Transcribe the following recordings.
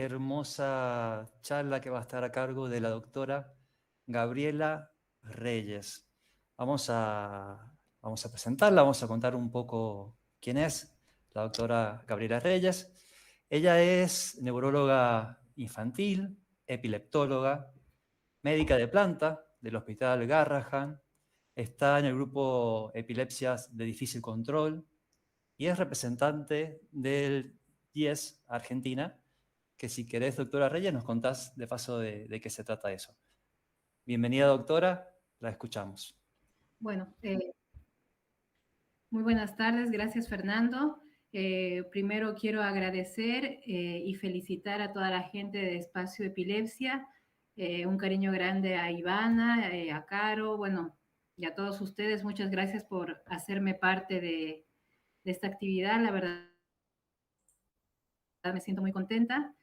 Hermosa charla que va a estar a cargo de la doctora Gabriela Reyes. Vamos a presentarla, vamos a contar un poco quién es la doctora Gabriela Reyes. Ella es neuróloga infantil, epileptóloga, médica de planta del Hospital Garrahan, está en el grupo Epilepsias de Difícil Control y es representante del IES Argentina, que si querés, doctora Reyes, nos contás de paso de qué se trata eso. Bienvenida, doctora, la escuchamos. Bueno, muy buenas tardes, gracias Fernando. Primero quiero agradecer y felicitar a toda la gente de Espacio Epilepsia, un cariño grande a Ivana, a Caro, bueno, y a todos ustedes, muchas gracias por hacerme parte de esta actividad, la verdad me siento muy contenta.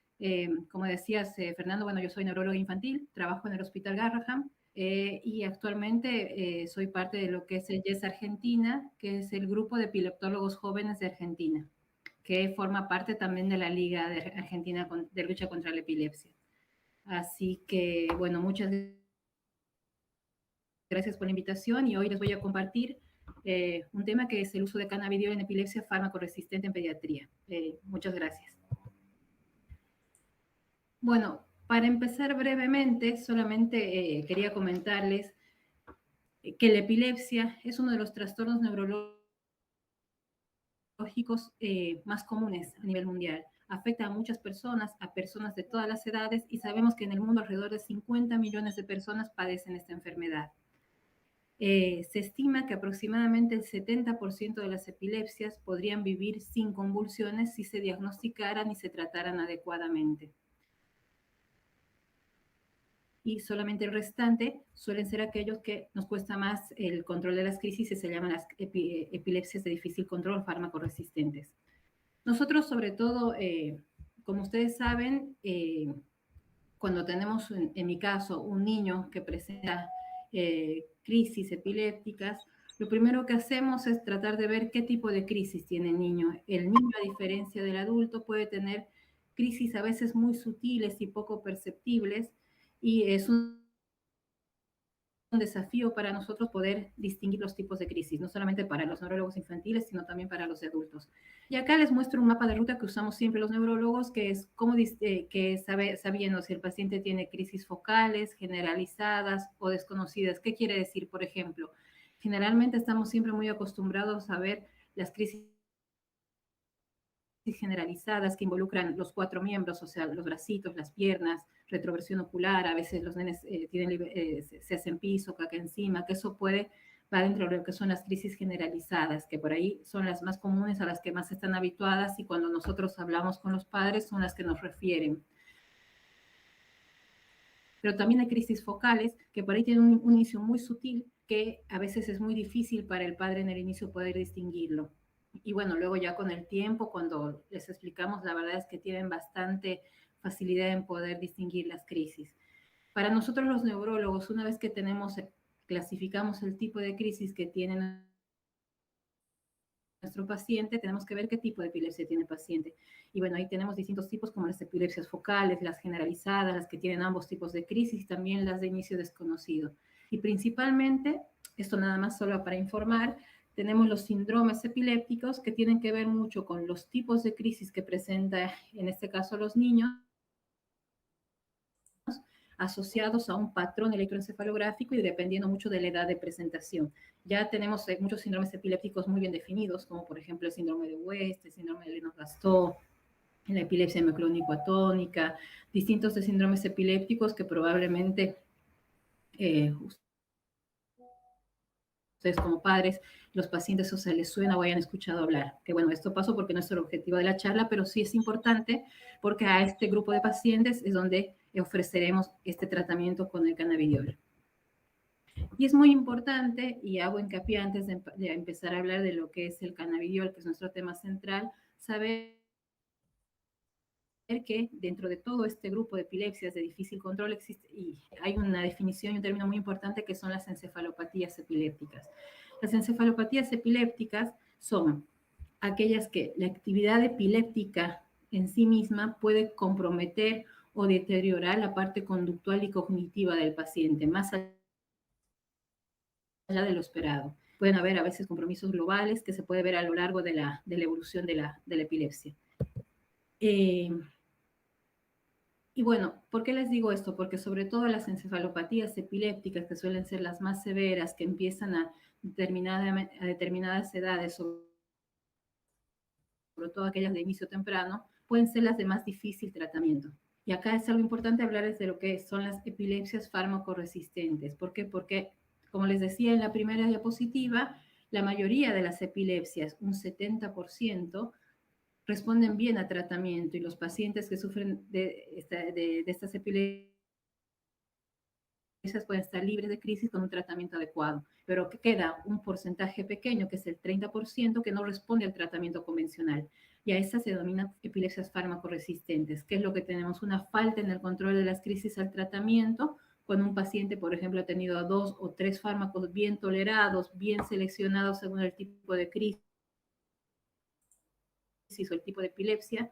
Como decías, Fernando, bueno, yo soy neuróloga infantil, trabajo en el Hospital Garrahan y actualmente soy parte de lo que es el IES Argentina, que es el grupo de epileptólogos jóvenes de Argentina, que forma parte también de la Liga de Argentina de Lucha contra la Epilepsia. Así que, bueno, muchas gracias por la invitación y hoy les voy a compartir un tema que es el uso de cannabidiol en epilepsia fármaco resistente en pediatría. Muchas gracias. Bueno, para empezar brevemente, solamente quería comentarles que la epilepsia es uno de los trastornos neurológicos más comunes a nivel mundial. Afecta a muchas personas, a personas de todas las edades, y sabemos que en el mundo alrededor de 50 millones de personas padecen esta enfermedad. Se estima que aproximadamente el 70% de las epilepsias podrían vivir sin convulsiones si se diagnosticaran y se trataran adecuadamente. Y solamente el restante suelen ser aquellos que nos cuesta más el control de las crisis y se llaman las epilepsias de difícil control, fármaco resistentes. Nosotros, sobre todo, como ustedes saben, cuando tenemos, en mi caso, un niño que presenta crisis epilépticas, lo primero que hacemos es tratar de ver qué tipo de crisis tiene el niño. El niño, a diferencia del adulto, puede tener crisis a veces muy sutiles y poco perceptibles, y es un desafío para nosotros poder distinguir los tipos de crisis, no solamente para los neurólogos infantiles, sino también para los adultos. Y acá les muestro un mapa de ruta que usamos siempre los neurólogos, que es cómo sabiendo si el paciente tiene crisis focales, generalizadas o desconocidas. ¿Qué quiere decir? Por ejemplo, generalmente estamos siempre muy acostumbrados a ver las crisis generalizadas que involucran los 4 miembros, o sea, los bracitos, las piernas, retroversión ocular, a veces los nenes se hacen piso, caca encima, que eso va dentro de lo que son las crisis generalizadas, que por ahí son las más comunes, a las que más están habituadas, y cuando nosotros hablamos con los padres son las que nos refieren. Pero también hay crisis focales que por ahí tienen un inicio muy sutil, que a veces es muy difícil para el padre en el inicio poder distinguirlo. Y bueno, luego ya con el tiempo, cuando les explicamos, la verdad es que tienen bastante facilidad en poder distinguir las crisis. Para nosotros los neurólogos, una vez que clasificamos el tipo de crisis que tiene nuestro paciente, tenemos que ver qué tipo de epilepsia tiene el paciente. Y bueno, ahí tenemos distintos tipos, como las epilepsias focales, las generalizadas, las que tienen ambos tipos de crisis, y también las de inicio desconocido. Y principalmente, esto nada más solo para informar, tenemos los síndromes epilépticos, que tienen que ver mucho con los tipos de crisis que presenta, en este caso, los niños, asociados a un patrón electroencefalográfico y dependiendo mucho de la edad de presentación. Ya tenemos muchos síndromes epilépticos muy bien definidos, como por ejemplo el síndrome de West, el síndrome de Lennox-Gastaut, la epilepsia hemocrónico-atónica, distintos de síndromes epilépticos que probablemente ustedes como padres, los pacientes, o sea, les suena o hayan escuchado hablar. Que bueno, esto pasó porque no es el objetivo de la charla, pero sí es importante porque a este grupo de pacientes es donde ofreceremos este tratamiento con el cannabidiol. Y es muy importante, y hago hincapié antes de empezar a hablar de lo que es el cannabidiol, que es nuestro tema central, saber que dentro de todo este grupo de epilepsias de difícil control existe, y hay una definición y un término muy importante, que son las encefalopatías epilépticas. Las encefalopatías epilépticas son aquellas que la actividad epiléptica en sí misma puede comprometer o deteriorar la parte conductual y cognitiva del paciente, más allá de lo esperado. Pueden haber a veces compromisos globales que se puede ver a lo largo de la evolución de la epilepsia. Y bueno, ¿por qué les digo esto? Porque sobre todo las encefalopatías epilépticas, que suelen ser las más severas, que empiezan a determinadas edades, sobre todo aquellas de inicio temprano, pueden ser las de más difícil tratamiento. Y acá es algo importante hablarles de lo que son las epilepsias fármaco-resistentes. ¿Por qué? Porque, como les decía en la primera diapositiva, la mayoría de las epilepsias, un 70%, responden bien a tratamiento y los pacientes que sufren de estas epilepsias pueden estar libres de crisis con un tratamiento adecuado, pero que queda un porcentaje pequeño, que es el 30%, que no responde al tratamiento convencional. Y a esas se denominan epilepsias fármaco-resistentes, que es lo que tenemos, una falta en el control de las crisis al tratamiento, cuando un paciente, por ejemplo, ha tenido 2 o 3 fármacos bien tolerados, bien seleccionados según el tipo de crisis o el tipo de epilepsia,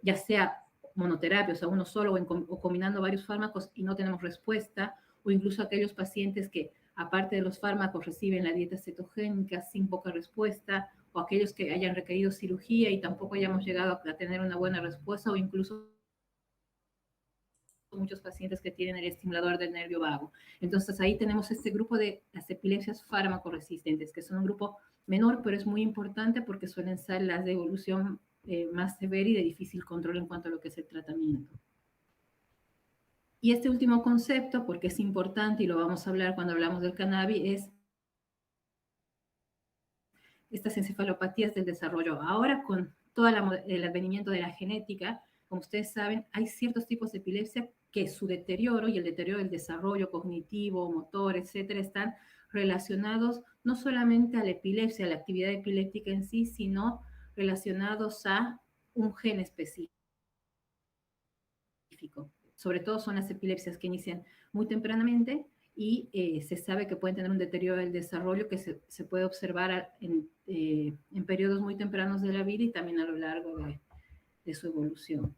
ya sea monoterapia, o sea, uno solo o combinando varios fármacos y no tenemos respuesta, o incluso aquellos pacientes que, aparte de los fármacos, reciben la dieta cetogénica sin poca respuesta, o aquellos que hayan requerido cirugía y tampoco hayamos llegado a tener una buena respuesta, o incluso muchos pacientes que tienen el estimulador del nervio vago. Entonces ahí tenemos este grupo de las epilepsias fármaco-resistentes, que son un grupo menor, pero es muy importante porque suelen ser las de evolución más severa y de difícil control en cuanto a lo que es el tratamiento. Y este último concepto, porque es importante y lo vamos a hablar cuando hablamos del cannabis, es estas encefalopatías del desarrollo. Ahora, con todo el advenimiento de la genética, como ustedes saben, hay ciertos tipos de epilepsia que su deterioro y el deterioro del desarrollo cognitivo, motor, etcétera, están relacionados no solamente a la epilepsia, a la actividad epiléptica en sí, sino relacionados a un gen específico. Sobre todo son las epilepsias que inician muy tempranamente y se sabe que pueden tener un deterioro del desarrollo que se puede observar en periodos muy tempranos de la vida y también a lo largo de su evolución.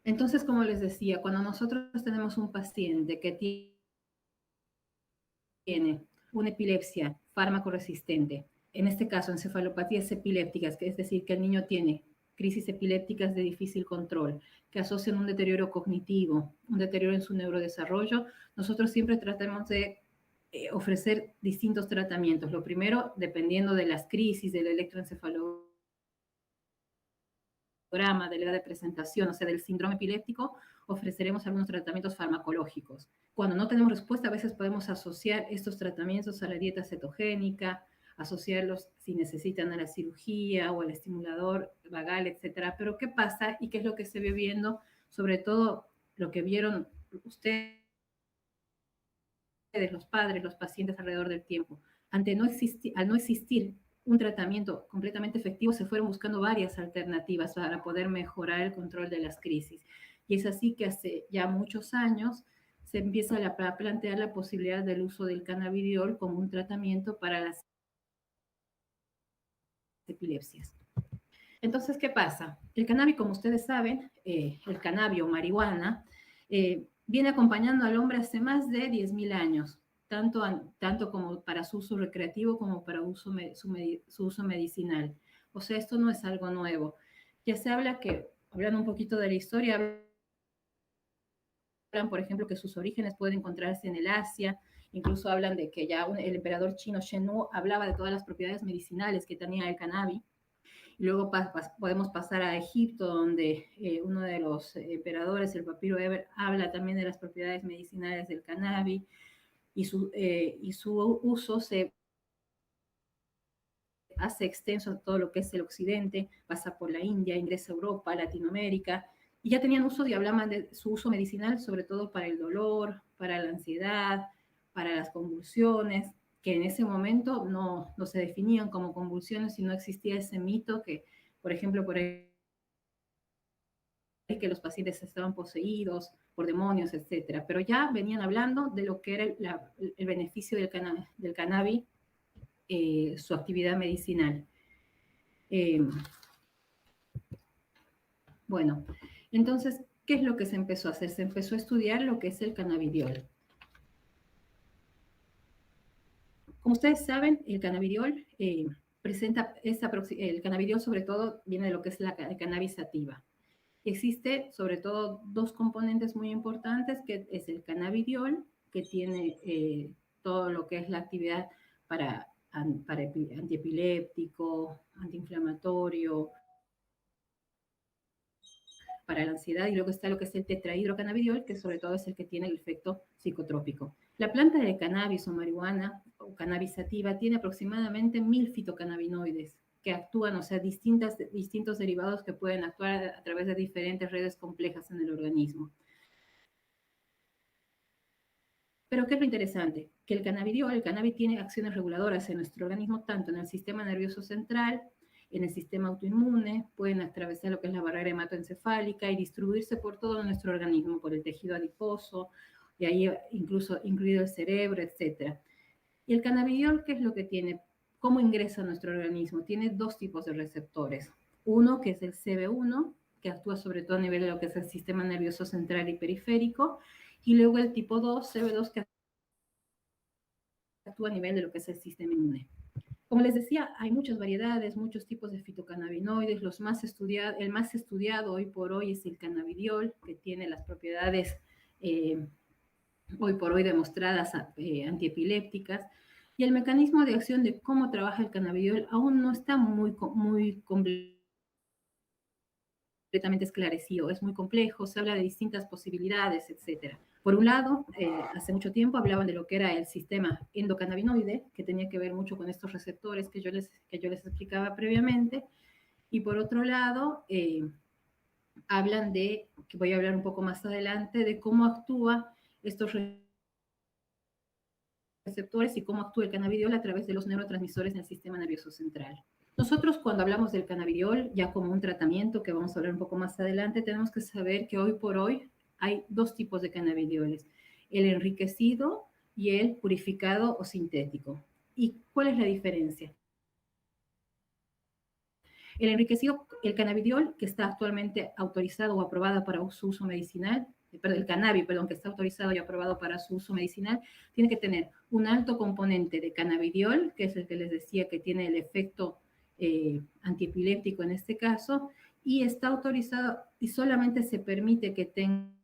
Entonces, como les decía, cuando nosotros tenemos un paciente que tiene una epilepsia fármaco resistente, en este caso encefalopatías epilépticas, que es decir, que el niño tiene crisis epilépticas de difícil control, que asocian un deterioro cognitivo, un deterioro en su neurodesarrollo, nosotros siempre tratamos de ofrecer distintos tratamientos. Lo primero, dependiendo de las crisis, del electroencefalograma, de la edad de presentación, o sea, del síndrome epiléptico, ofreceremos algunos tratamientos farmacológicos. Cuando no tenemos respuesta, a veces podemos asociar estos tratamientos a la dieta cetogénica, asociarlos si necesitan a la cirugía o al estimulador vagal, etcétera. Pero ¿qué pasa y qué es lo que se ve viendo? Sobre todo lo que vieron ustedes, los padres, los pacientes alrededor del tiempo. Al no existir un tratamiento completamente efectivo, se fueron buscando varias alternativas para poder mejorar el control de las crisis. Y es así que hace ya muchos años se empieza a plantear la posibilidad del uso del cannabidiol como un tratamiento para las epilepsias. Entonces, ¿qué pasa? El cannabis, como ustedes saben, el cannabis o marihuana, viene acompañando al hombre hace más de 10.000 años, tanto como para su uso recreativo como para su uso medicinal. O sea, esto no es algo nuevo. Ya se habla que, hablando un poquito de la historia, hablan, por ejemplo, que sus orígenes pueden encontrarse en el Asia, incluso hablan de que ya el emperador chino Shenhu hablaba de todas las propiedades medicinales que tenía el cannabis. Luego podemos pasar a Egipto, donde uno de los emperadores, el papiro Eber, habla también de las propiedades medicinales del cannabis y su uso se hace extenso a todo lo que es el occidente, pasa por la India, ingresa a Europa, Latinoamérica, y ya tenían uso y hablaban de su uso medicinal, sobre todo para el dolor, para la ansiedad, para las convulsiones, que en ese momento no se definían como convulsiones y no existía ese mito que, por ejemplo, por ahí que los pacientes estaban poseídos por demonios, etcétera. Pero ya venían hablando de lo que era el beneficio del cannabis, su actividad medicinal. Bueno, entonces, ¿qué es lo que se empezó a hacer? Se empezó a estudiar lo que es el cannabidiol. Como ustedes saben, el cannabidiol el cannabidiol sobre todo viene de lo que es la cannabis sativa. Existe sobre todo dos componentes muy importantes, que es el cannabidiol, que tiene todo lo que es la actividad para antiepiléptico, antiinflamatorio, para la ansiedad, y luego está lo que es el tetrahidrocannabidiol, que sobre todo es el que tiene el efecto psicotrópico. La planta de cannabis o marihuana o cannabis sativa tiene aproximadamente 1000 fitocannabinoides que actúan, o sea, distintos derivados que pueden actuar a través de diferentes redes complejas en el organismo. Pero ¿qué es lo interesante? Que el cannabis tiene acciones reguladoras en nuestro organismo, tanto en el sistema nervioso central, en el sistema autoinmune, pueden atravesar lo que es la barrera hematoencefálica y distribuirse por todo nuestro organismo, por el tejido adiposo, y ahí incluso incluido el cerebro, etc. Y el cannabidiol, ¿qué es lo que tiene? ¿Cómo ingresa a nuestro organismo? Tiene dos tipos de receptores. Uno, que es el CB1, que actúa sobre todo a nivel de lo que es el sistema nervioso central y periférico, y luego el tipo 2, CB2, que actúa a nivel de lo que es el sistema inmune. Como les decía, hay muchas variedades, muchos tipos de fitocannabinoides. El más estudiado hoy por hoy es el cannabidiol, que tiene las propiedades hoy por hoy demostradas antiepilépticas. Y el mecanismo de acción de cómo trabaja el cannabidiol aún no está muy completamente esclarecido, es muy complejo, se habla de distintas posibilidades, etcétera. Por un lado, hace mucho tiempo hablaban de lo que era el sistema endocannabinoide, que tenía que ver mucho con estos receptores que yo les explicaba previamente, y por otro lado, hablan de, que voy a hablar un poco más adelante, de cómo actúa estos receptores y cómo actúa el cannabidiol a través de los neurotransmisores en el sistema nervioso central. Nosotros cuando hablamos del cannabidiol, ya como un tratamiento que vamos a hablar un poco más adelante, tenemos que saber que hoy por hoy hay dos tipos de cannabidioles, el enriquecido y el purificado o sintético. ¿Y cuál es la diferencia? El enriquecido, el cannabidiol, que está actualmente autorizado o aprobado para su uso medicinal, el cannabis, perdón, que está autorizado y aprobado para su uso medicinal, tiene que tener un alto componente de cannabidiol, que es el que les decía que tiene el efecto antiepiléptico en este caso, y está autorizado y solamente se permite que tenga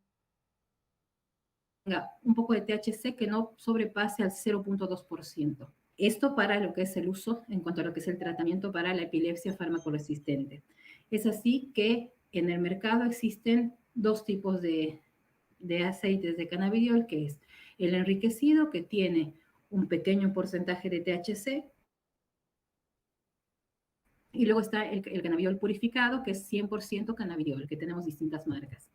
un poco de THC que no sobrepase al 0.2%. Esto para lo que es el uso en cuanto a lo que es el tratamiento para la epilepsia farmacoresistente. Es así que en el mercado existen dos tipos de aceites de cannabidiol, que es el enriquecido, que tiene un pequeño porcentaje de THC, y luego está el cannabidiol purificado, que es 100% cannabidiol, que tenemos distintas marcas.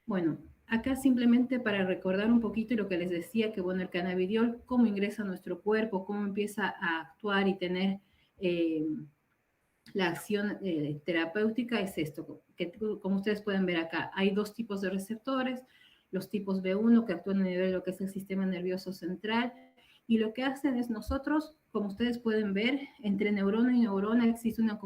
Bueno, acá simplemente para recordar un poquito lo que les decía, que bueno, el cannabidiol, cómo ingresa a nuestro cuerpo, cómo empieza a actuar y tener la acción terapéutica, es esto, que como ustedes pueden ver acá, hay dos tipos de receptores, los tipos B1 que actúan a nivel de lo que es el sistema nervioso central, y lo que hacen es nosotros, como ustedes pueden ver, entre neurona y neurona existe una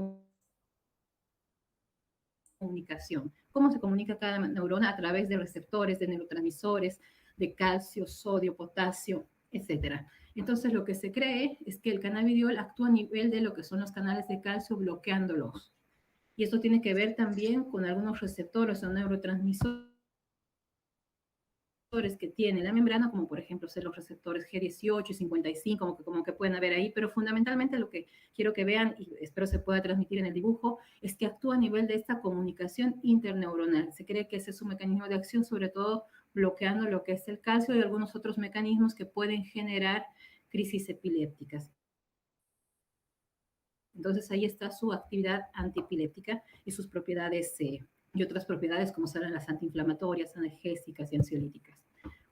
comunicación. ¿Cómo se comunica cada neurona? A través de receptores, de neurotransmisores, de calcio, sodio, potasio, etcétera. Entonces, lo que se cree es que el cannabidiol actúa a nivel de lo que son los canales de calcio, bloqueándolos. Y esto tiene que ver también con algunos receptores o neurotransmisores que tiene la membrana, como por ejemplo ser los receptores G18 y 55, como que pueden haber ahí, pero fundamentalmente lo que quiero que vean, y espero se pueda transmitir en el dibujo, es que actúa a nivel de esta comunicación interneuronal. Se cree que ese es un mecanismo de acción, sobre todo bloqueando lo que es el calcio y algunos otros mecanismos que pueden generar crisis epilépticas. Entonces ahí está su actividad antiepiléptica y sus propiedades y otras propiedades como son las antiinflamatorias, analgésicas y ansiolíticas.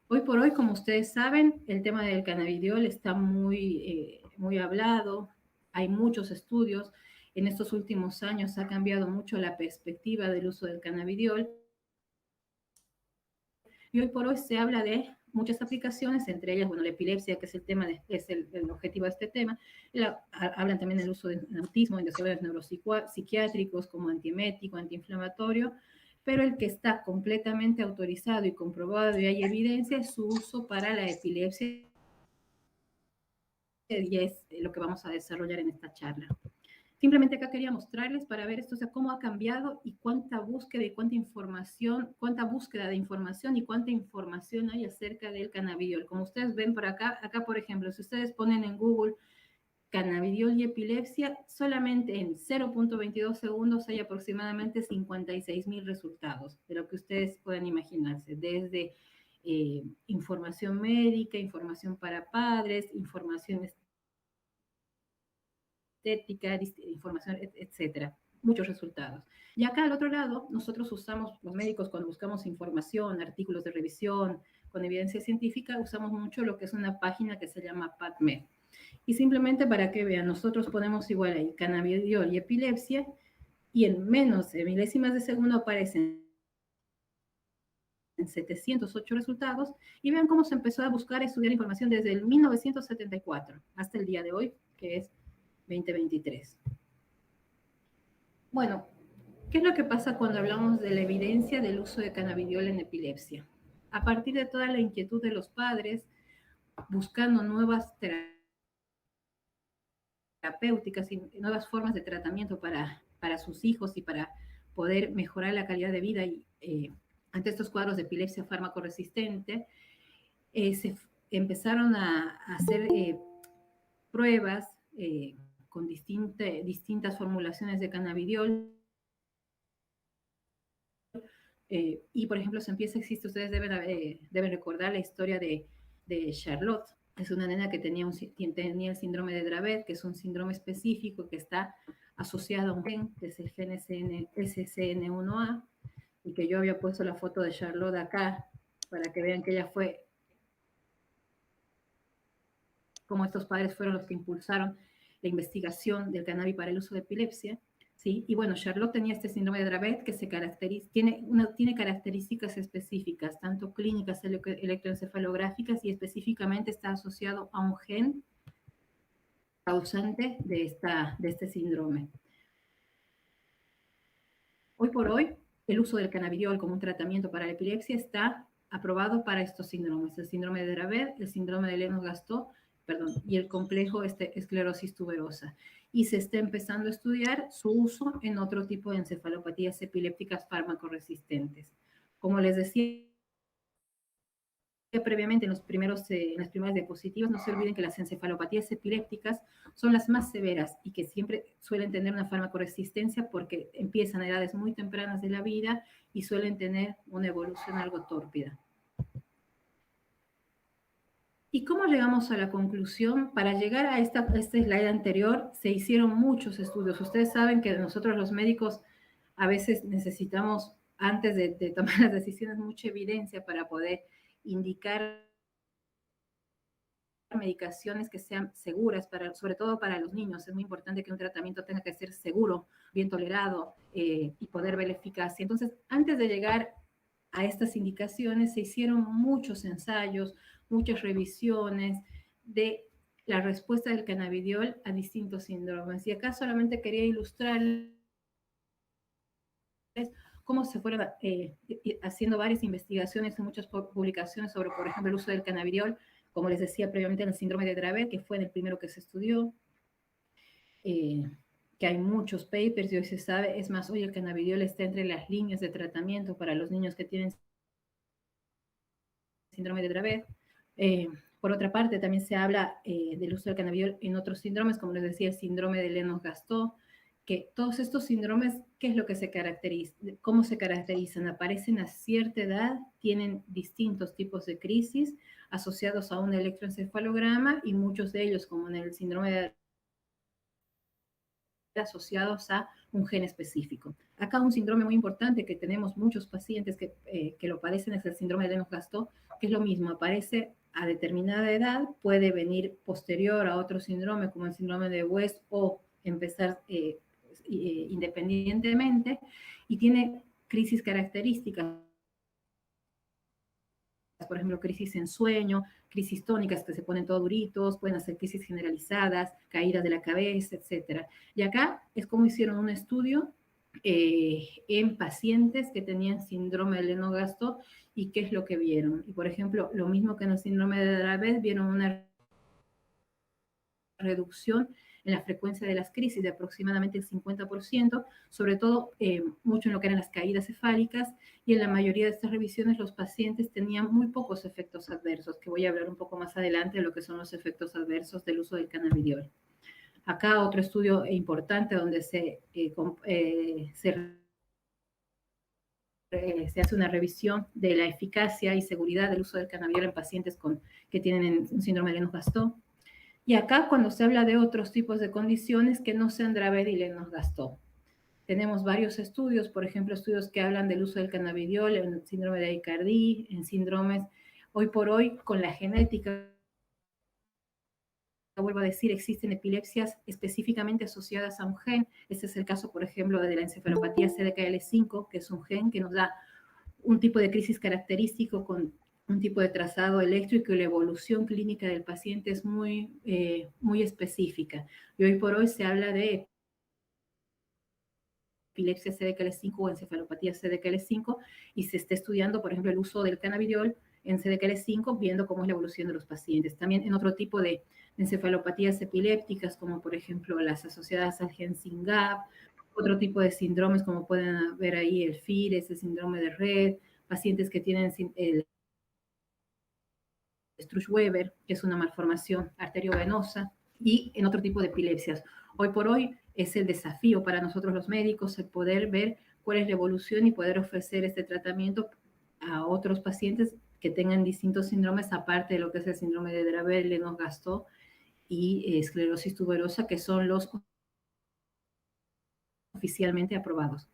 Hoy por hoy, como ustedes saben, el tema del cannabidiol está muy hablado, hay muchos estudios. En estos últimos años ha cambiado mucho la perspectiva del uso del cannabidiol. Y hoy por hoy se habla de muchas aplicaciones, entre ellas, bueno, la epilepsia, que es el objetivo de este tema. Hablan también del uso del autismo, en desórdenes neuropsiquiátricos como antiemético, antiinflamatorio, pero el que está completamente autorizado y comprobado y hay evidencia es su uso para la epilepsia, y es lo que vamos a desarrollar en esta charla. Simplemente acá quería mostrarles para ver esto, o sea, cómo ha cambiado y cuánta búsqueda y cuánta búsqueda de información y cuánta información hay acerca del cannabidiol. Como ustedes ven por acá, por ejemplo, si ustedes ponen en Google cannabidiol y epilepsia, solamente en 0.22 segundos hay aproximadamente 56.000 resultados, de lo que ustedes pueden imaginarse, desde información médica, información para padres, información estética, información, etcétera. Muchos resultados. Y acá al otro lado, nosotros usamos, los médicos, cuando buscamos información, artículos de revisión, con evidencia científica, usamos mucho lo que es una página que se llama PubMed. Y simplemente para que vean, nosotros ponemos igual ahí cannabidiol y epilepsia, y en menos de milésimas de segundo aparecen en 708 resultados, y vean cómo se empezó a buscar y estudiar información desde el 1974 hasta el día de hoy, que es 2023. Bueno, ¿qué es lo que pasa cuando hablamos de la evidencia del uso de cannabidiol en epilepsia? A partir de toda la inquietud de los padres, buscando nuevas terapéuticas y nuevas formas de tratamiento para sus hijos y para poder mejorar la calidad de vida y, ante estos cuadros de epilepsia fármaco-resistente, se empezaron a hacer pruebas con distintas formulaciones de cannabidiol. Y, por ejemplo, ustedes deben recordar la historia de Charlotte. Es una nena que tenía el síndrome de Dravet, que es un síndrome específico que está asociado a un gen, que es el gen SCN1A, y que yo había puesto la foto de Charlotte acá, para que vean que ella fue, como estos padres fueron los que impulsaron la investigación del cannabis para el uso de epilepsia. ¿Sí? Y bueno, Charlotte tenía este síndrome de Dravet que tiene características específicas, tanto clínicas electroencefalográficas, y específicamente está asociado a un gen causante de este síndrome. Hoy por hoy, el uso del cannabidiol como un tratamiento para la epilepsia está aprobado para estos síndromes: el síndrome de Dravet, el síndrome de Lennox-Gastaut, y el complejo esclerosis tuberosa. Y se está empezando a estudiar su uso en otro tipo de encefalopatías epilépticas fármaco-resistentes. Como les decía previamente en las primeras diapositivas, no se olviden que las encefalopatías epilépticas son las más severas y que siempre suelen tener una farmacoresistencia porque empiezan a edades muy tempranas de la vida y suelen tener una evolución algo tórpida. ¿Y cómo llegamos a la conclusión? Para llegar a esta slide anterior, se hicieron muchos estudios. Ustedes saben que nosotros los médicos a veces necesitamos, antes de tomar las decisiones, mucha evidencia para poder indicar medicaciones que sean seguras, sobre todo para los niños. Es muy importante que un tratamiento tenga que ser seguro, bien tolerado y poder ver la eficacia. Entonces, antes de llegar a estas indicaciones, se hicieron muchos ensayos, muchas revisiones de la respuesta del cannabidiol a distintos síndromes. Y acá solamente quería ilustrarles cómo se fueron haciendo varias investigaciones y muchas publicaciones sobre, por ejemplo, el uso del cannabidiol, como les decía previamente, en el síndrome de Dravet, que fue el primero que se estudió, que hay muchos papers y hoy se sabe, es más, hoy el cannabidiol está entre las líneas de tratamiento para los niños que tienen síndrome de Dravet. Por otra parte, también se habla del uso del cannabidiol en otros síndromes, como les decía, el síndrome de Lennox-Gastaut, que todos estos síndromes, ¿qué es lo que se caracteriza? ¿Cómo se caracterizan? Aparecen a cierta edad, tienen distintos tipos de crisis asociados a un electroencefalograma y muchos de ellos, como en el síndrome de asociados a un gen específico. Acá un síndrome muy importante que tenemos muchos pacientes que lo padecen es el síndrome de Lennox-Gastaut, que es lo mismo, aparece a determinada edad, puede venir posterior a otro síndrome como el síndrome de West o empezar independientemente, y tiene crisis características. Por por ejemplo, crisis en sueño, crisis tónicas que se ponen todos duritos, pueden hacer crisis generalizadas, caídas de la cabeza, etcétera. Y acá es como hicieron un estudio en pacientes que tenían síndrome de Lennox-Gastaut y qué es lo que vieron. Y, por ejemplo, lo mismo que en el síndrome de Dravet, vieron una reducción en la frecuencia de las crisis de aproximadamente el 50%, sobre todo mucho en lo que eran las caídas cefálicas, y en la mayoría de estas revisiones los pacientes tenían muy pocos efectos adversos, que voy a hablar un poco más adelante de lo que son los efectos adversos del uso del cannabidiol. Acá otro estudio importante donde se hace una revisión de la eficacia y seguridad del uso del cannabidiol en pacientes que tienen un síndrome de Lennox-Gastaut. Y acá cuando se habla de otros tipos de condiciones que no sean Dravet y Lennox-Gastaut. Tenemos varios estudios, por ejemplo, estudios que hablan del uso del cannabidiol en el síndrome de Aicardi, en síndromes, hoy por hoy, con la genética, vuelvo a decir, existen epilepsias específicamente asociadas a un gen. Este es el caso, por ejemplo, de la encefalopatía CDKL5, que es un gen que nos da un tipo de crisis característico con un tipo de trazado eléctrico y la evolución clínica del paciente es muy específica. Y hoy por hoy se habla de epilepsia CDKL5 o encefalopatía CDKL5 y se está estudiando, por ejemplo, el uso del cannabidiol en CDKL5, viendo cómo es la evolución de los pacientes. También en otro tipo de encefalopatías epilépticas, como por ejemplo las asociadas al gen SYNGAP, otro tipo de síndromes, como pueden ver ahí el FIRES, el síndrome de Rett, pacientes que tienen el Struch-Weber, que es una malformación arteriovenosa, y en otro tipo de epilepsias. Hoy por hoy es el desafío para nosotros los médicos el poder ver cuál es la evolución y poder ofrecer este tratamiento a otros pacientes que tengan distintos síndromes, aparte de lo que es el síndrome de Dravet, Lennox-Gastaut y esclerosis tuberosa, que son los oficialmente aprobados.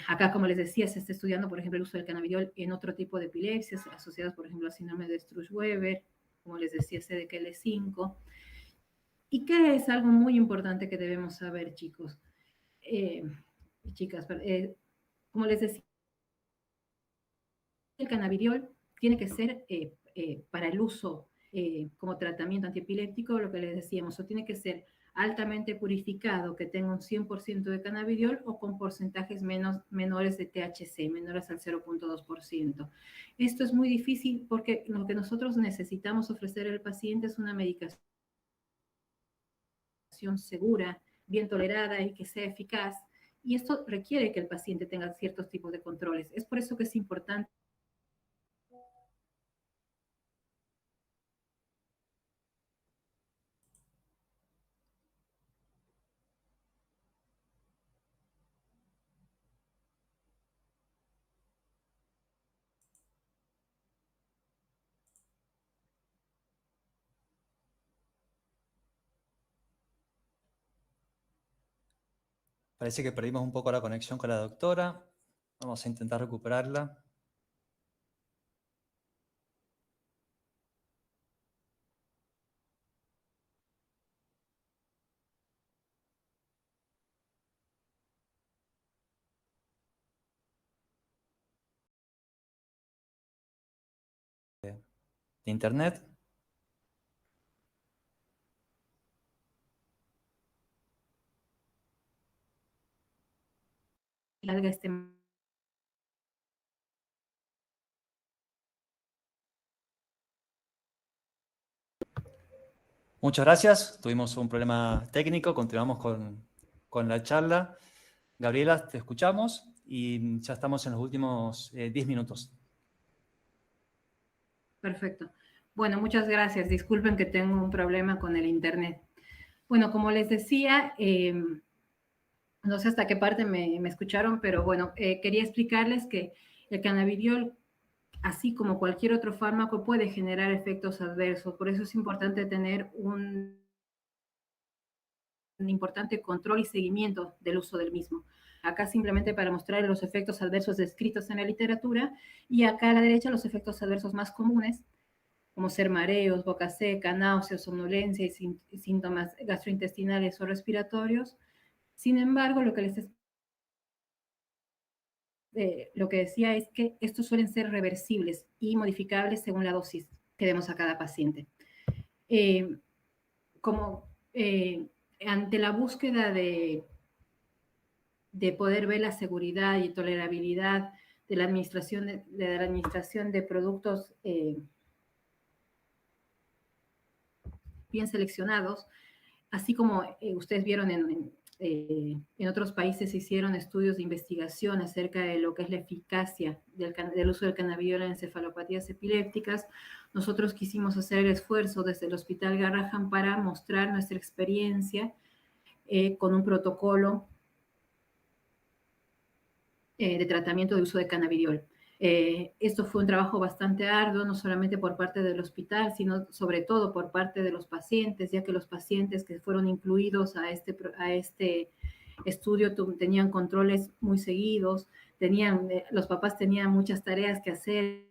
Acá, como les decía, se está estudiando, por ejemplo, el uso del cannabidiol en otro tipo de epilepsias asociadas, por ejemplo, al síndrome de Struch-Weber, como les decía, CDKL5. ¿Y qué es algo muy importante que debemos saber, chicos? Chicas, como les decía, el cannabidiol tiene que ser para el uso como tratamiento antiepiléptico, lo que les decíamos, o tiene que ser altamente purificado, que tenga un 100% de cannabidiol o con porcentajes menores de THC, menores al 0.2%. Esto es muy difícil porque lo que nosotros necesitamos ofrecer al paciente es una medicación segura, bien tolerada y que sea eficaz. Y esto requiere que el paciente tenga ciertos tipos de controles. Es por eso que es importante Parece que perdimos un poco la conexión con la doctora. Vamos a intentar recuperarla. De internet. larga este. Muchas gracias. Tuvimos un problema técnico. Continuamos con la charla. Gabriela, te escuchamos y ya estamos en los últimos 10 minutos. Perfecto. Bueno, muchas gracias. Disculpen que tengo un problema con el internet. Bueno, como les decía, no sé hasta qué parte me escucharon, pero bueno, quería explicarles que el cannabidiol, así como cualquier otro fármaco, puede generar efectos adversos. Por eso es importante tener un importante control y seguimiento del uso del mismo. Acá simplemente para mostrar los efectos adversos descritos en la literatura y acá a la derecha los efectos adversos más comunes, como ser mareos, boca seca, náuseas, somnolencia y síntomas gastrointestinales o respiratorios. Sin embargo, lo que les lo que decía es que estos suelen ser reversibles y modificables según la dosis que demos a cada paciente. Eh, como ante la búsqueda de poder ver la seguridad y tolerabilidad de la administración de productos bien seleccionados, así como ustedes vieron en otros países se hicieron estudios de investigación acerca de lo que es la eficacia del uso del cannabidiol en encefalopatías epilépticas. Nosotros quisimos hacer el esfuerzo desde el Hospital Garrahan para mostrar nuestra experiencia con un protocolo de tratamiento de uso de cannabidiol. Esto fue un trabajo bastante arduo, no solamente por parte del hospital, sino sobre todo por parte de los pacientes, ya que los pacientes que fueron incluidos a este estudio tenían controles muy seguidos, los papás tenían muchas tareas que hacer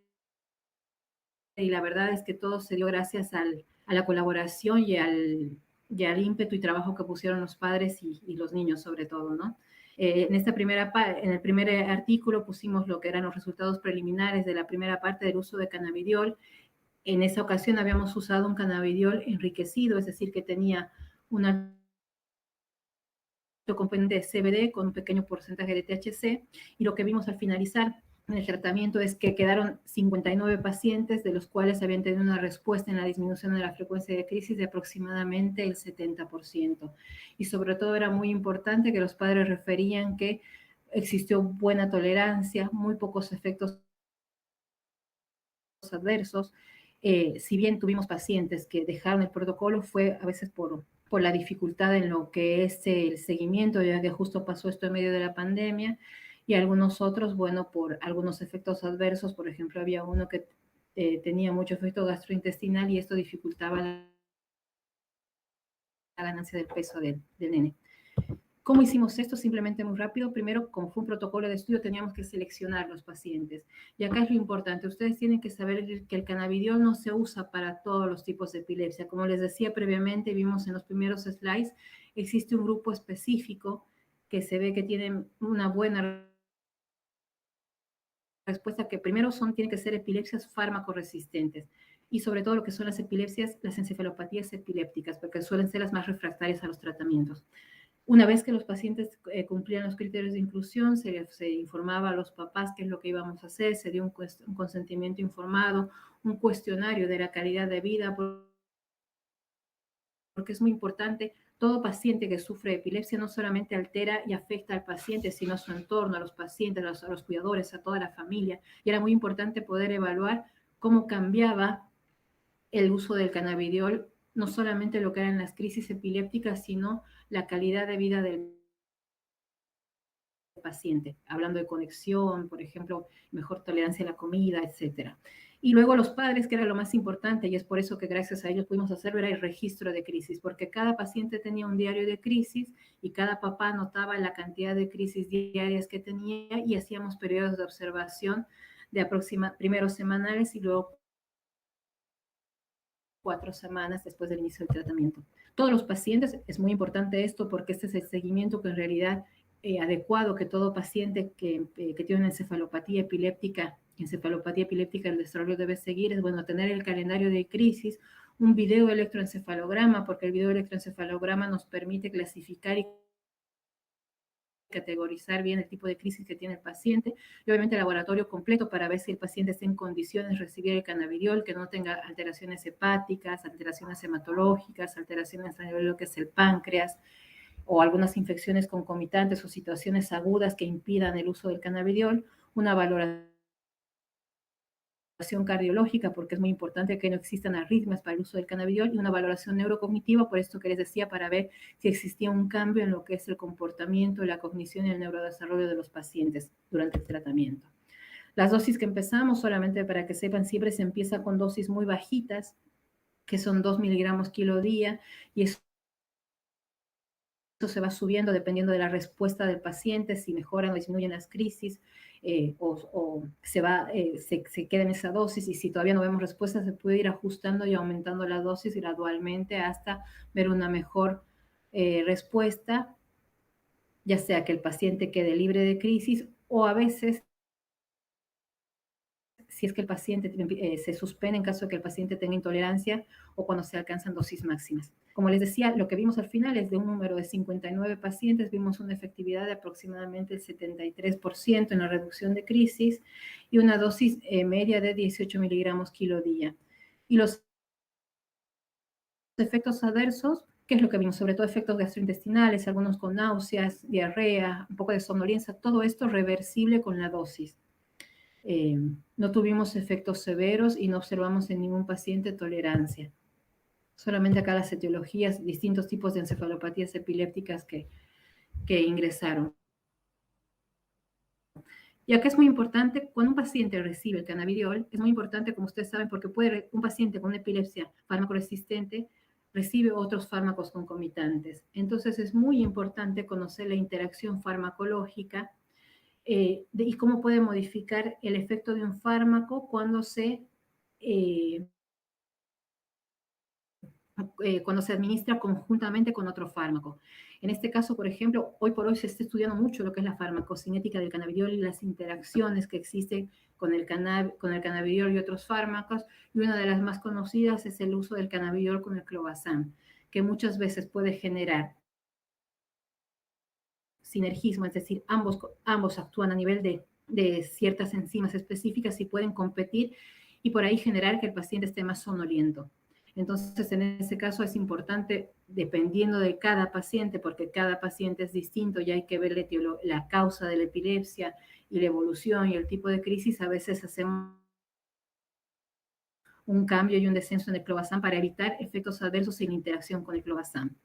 y la verdad es que todo se dio gracias a la colaboración y al ímpetu y trabajo que pusieron los padres y los niños sobre todo, ¿no? En el primer artículo pusimos lo que eran los resultados preliminares de la primera parte del uso de cannabidiol. En esa ocasión habíamos usado un cannabidiol enriquecido, es decir, que tenía un alto componente de CBD con un pequeño porcentaje de THC, y lo que vimos al finalizar en el tratamiento es que quedaron 59 pacientes, de los cuales habían tenido una respuesta en la disminución de la frecuencia de crisis de aproximadamente el 70%. Y sobre todo era muy importante que los padres referían que existió buena tolerancia, muy pocos efectos adversos. Si bien tuvimos pacientes que dejaron el protocolo, fue a veces por la dificultad en lo que es el seguimiento, ya que justo pasó esto en medio de la pandemia, y algunos otros, bueno, por algunos efectos adversos. Por ejemplo, había uno que tenía mucho efecto gastrointestinal y esto dificultaba la ganancia del peso del nene. ¿Cómo hicimos esto? Simplemente muy rápido. Primero, como fue un protocolo de estudio, teníamos que seleccionar los pacientes. Y acá es lo importante. Ustedes tienen que saber que el cannabidiol no se usa para todos los tipos de epilepsia. Como les decía previamente, vimos en los primeros slides, existe un grupo específico que se ve que tienen una buena respuesta, que primero tienen que ser epilepsias fármaco-resistentes. Y sobre todo lo que son las epilepsias, las encefalopatías epilépticas, porque suelen ser las más refractarias a los tratamientos. Una vez que los pacientes cumplían los criterios de inclusión, se informaba a los papás qué es lo que íbamos a hacer, se dio un consentimiento informado, un cuestionario de la calidad de vida, porque es muy importante. Todo paciente que sufre epilepsia no solamente altera y afecta al paciente, sino a su entorno, a los pacientes, a los cuidadores, a toda la familia. Y era muy importante poder evaluar cómo cambiaba el uso del cannabidiol, no solamente lo que eran las crisis epilépticas, sino la calidad de vida del paciente, hablando de conexión, por ejemplo, mejor tolerancia a la comida, etcétera. Y luego los padres, que era lo más importante, y es por eso que gracias a ellos pudimos hacerlo, era el registro de crisis, porque cada paciente tenía un diario de crisis y cada papá anotaba la cantidad de crisis diarias que tenía, y hacíamos periodos de observación de primero semanales y luego 4 semanas después del inicio del tratamiento. Todos los pacientes, es muy importante esto porque este es el seguimiento que en realidad adecuado que todo paciente que tiene una encefalopatía epiléptica el desarrollo debe seguir. Es bueno tener el calendario de crisis, un video electroencefalograma, porque el video electroencefalograma nos permite clasificar y categorizar bien el tipo de crisis que tiene el paciente, y obviamente el laboratorio completo para ver si el paciente está en condiciones de recibir el cannabidiol, que no tenga alteraciones hepáticas, alteraciones hematológicas, alteraciones a nivel de lo que es el páncreas, o algunas infecciones concomitantes o situaciones agudas que impidan el uso del cannabidiol. Una valoración cardiológica, porque es muy importante que no existan arritmias para el uso del cannabidiol, y una valoración neurocognitiva, por esto que les decía, para ver si existía un cambio en lo que es el comportamiento, la cognición y el neurodesarrollo de los pacientes durante el tratamiento. Las dosis que empezamos, solamente para que sepan, siempre se empieza con dosis muy bajitas, que son 2 miligramos kilo día, y eso se va subiendo dependiendo de la respuesta del paciente, si mejoran o disminuyen las crisis, o se queda en esa dosis, y si todavía no vemos respuesta, se puede ir ajustando y aumentando la dosis gradualmente hasta ver una mejor respuesta, ya sea que el paciente quede libre de crisis, o a veces si es que el paciente se suspende en caso de que el paciente tenga intolerancia o cuando se alcanzan dosis máximas. Como les decía, lo que vimos al final es de un número de 59 pacientes, vimos una efectividad de aproximadamente el 73% en la reducción de crisis y una dosis media de 18 miligramos kilo día. Y los efectos adversos, ¿qué es lo que vimos? Sobre todo efectos gastrointestinales, algunos con náuseas, diarrea, un poco de somnolencia, todo esto reversible con la dosis. No tuvimos efectos severos y no observamos en ningún paciente tolerancia. Solamente acá las etiologías, distintos tipos de encefalopatías epilépticas que ingresaron. Y acá es muy importante, cuando un paciente recibe el cannabidiol, es muy importante, como ustedes saben, porque un paciente con una epilepsia fármaco-resistente recibe otros fármacos concomitantes. Entonces es muy importante conocer la interacción farmacológica y cómo puede modificar el efecto de un fármaco cuando se administra conjuntamente con otro fármaco. En este caso, por ejemplo, hoy por hoy se está estudiando mucho lo que es la farmacocinética del cannabidiol y las interacciones que existen con el cannabidiol y otros fármacos, y una de las más conocidas es el uso del cannabidiol con el clobazam, que muchas veces puede generar sinergismo, es decir, ambos actúan a nivel de ciertas enzimas específicas y pueden competir y por ahí generar que el paciente esté más somnoliento. Entonces, en ese caso es importante, dependiendo de cada paciente, porque cada paciente es distinto y hay que ver la causa de la epilepsia y la evolución y el tipo de crisis, a veces hacemos un cambio y un descenso en el clobazam para evitar efectos adversos en interacción con el clobazam.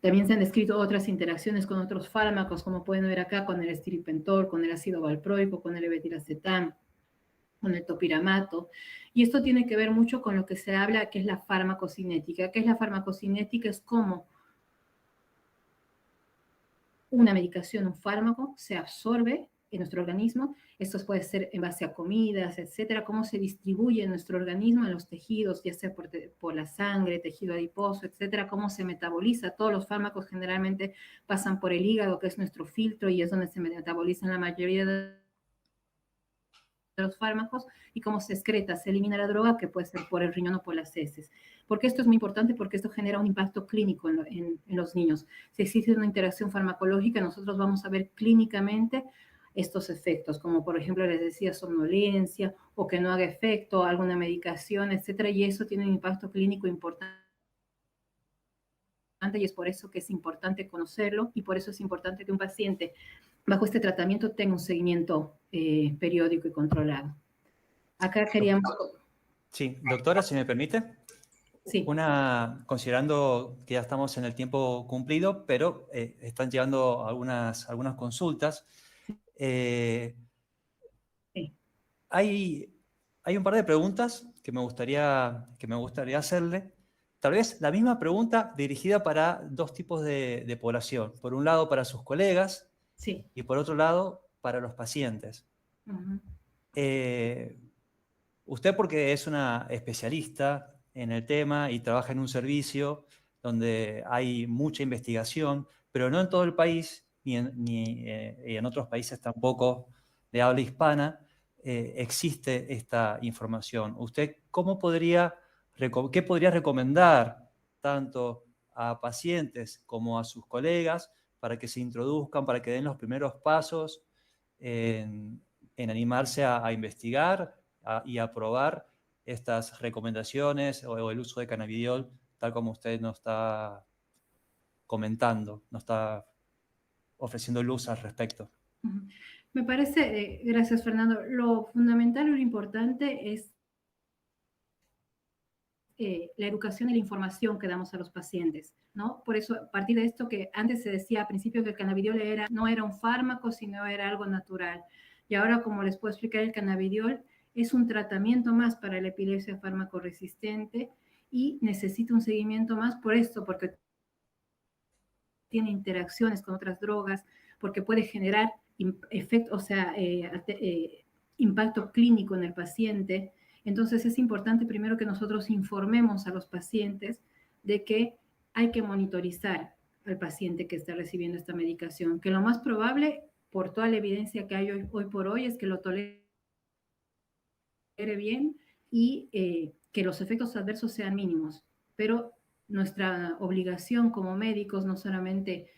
También se han descrito otras interacciones con otros fármacos, como pueden ver acá con el estilipentol, con el ácido valproico, con el ebetilacetam, con el topiramato. Y esto tiene que ver mucho con lo que se habla, que es la farmacocinética. ¿Qué es la farmacocinética? Es cómo una medicación, un fármaco, se absorbe en nuestro organismo. Esto puede ser en base a comidas, etcétera. Cómo se distribuye en nuestro organismo, en los tejidos, ya sea por la sangre, tejido adiposo, etcétera. Cómo se metaboliza. Todos los fármacos generalmente pasan por el hígado, que es nuestro filtro, y es donde se metabolizan la mayoría de los fármacos, y cómo se excreta, se elimina la droga, que puede ser por el riñón o por las heces. Porque esto es muy importante, porque esto genera un impacto clínico en los niños. Si existe una interacción farmacológica, nosotros vamos a ver clínicamente estos efectos, como por ejemplo les decía, somnolencia, o que no haga efecto alguna medicación, etcétera, y eso tiene un impacto clínico importante, y es por eso que es importante conocerlo, y por eso es importante que un paciente bajo este tratamiento tenga un seguimiento periódico y controlado. Acá queríamos... Sí, doctora, si me permite. Sí. Considerando que ya estamos en el tiempo cumplido, pero están llegando algunas consultas. Sí. Hay un par de preguntas que me gustaría hacerle. Tal vez la misma pregunta dirigida para dos tipos de población. Por un lado, para sus colegas, Sí. Y por otro lado, para los pacientes. Uh-huh. Usted, porque es una especialista en el tema y trabaja en un servicio donde hay mucha investigación, pero no en todo el país, ni en otros países tampoco de habla hispana, existe esta información. ¿Usted qué podría recomendar tanto a pacientes como a sus colegas para que se introduzcan, para que den los primeros pasos en animarse a investigar y a probar estas recomendaciones o el uso de cannabidiol, tal como usted nos está comentando, nos está ofreciendo luz al respecto? Uh-huh. Me parece, gracias Fernando, lo fundamental o lo importante es la educación y la información que damos a los pacientes, ¿no? Por eso, a partir de esto que antes se decía al principio que el cannabidiol no era un fármaco, sino era algo natural. Y ahora, como les puedo explicar, el cannabidiol es un tratamiento más para la epilepsia fármaco-resistente y necesita un seguimiento más por esto, porque tiene interacciones con otras drogas, porque puede generar efecto, o sea, impacto clínico en el paciente. Entonces es importante primero que nosotros informemos a los pacientes de que hay que monitorizar al paciente que está recibiendo esta medicación, que lo más probable, por toda la evidencia que hay hoy por hoy, es que lo tolere bien y que los efectos adversos sean mínimos. Pero nuestra obligación como médicos, no solamente,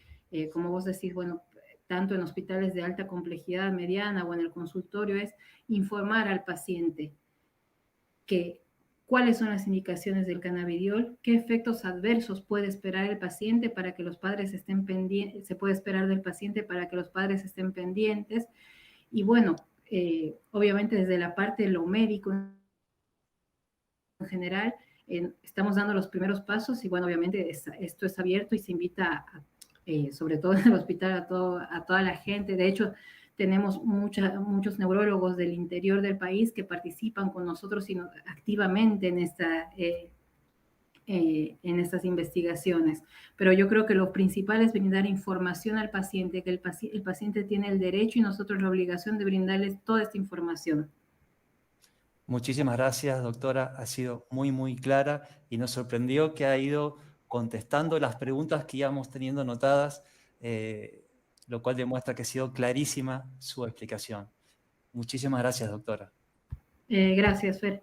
como vos decís, bueno, tanto en hospitales de alta complejidad, mediana o en el consultorio, es informar al paciente que cuáles son las indicaciones del cannabidiol, qué efectos adversos puede esperar el paciente para que los padres estén pendientes, se puede esperar del paciente para que los padres estén pendientes. Y bueno, obviamente desde la parte de lo médico en general, estamos dando los primeros pasos y bueno, obviamente esto es abierto y se invita, sobre todo en el hospital, a toda la gente. De hecho, tenemos muchos neurólogos del interior del país que participan con nosotros activamente en estas investigaciones. Pero yo creo que lo principal es brindar información al paciente, que el paciente tiene el derecho y nosotros la obligación de brindarles toda esta información. Muchísimas gracias, doctora. Ha sido muy, muy clara y nos sorprendió que ha ido contestando las preguntas que íbamos teniendo anotadas, lo cual demuestra que ha sido clarísima su explicación. Muchísimas gracias, doctora. Gracias, Fer.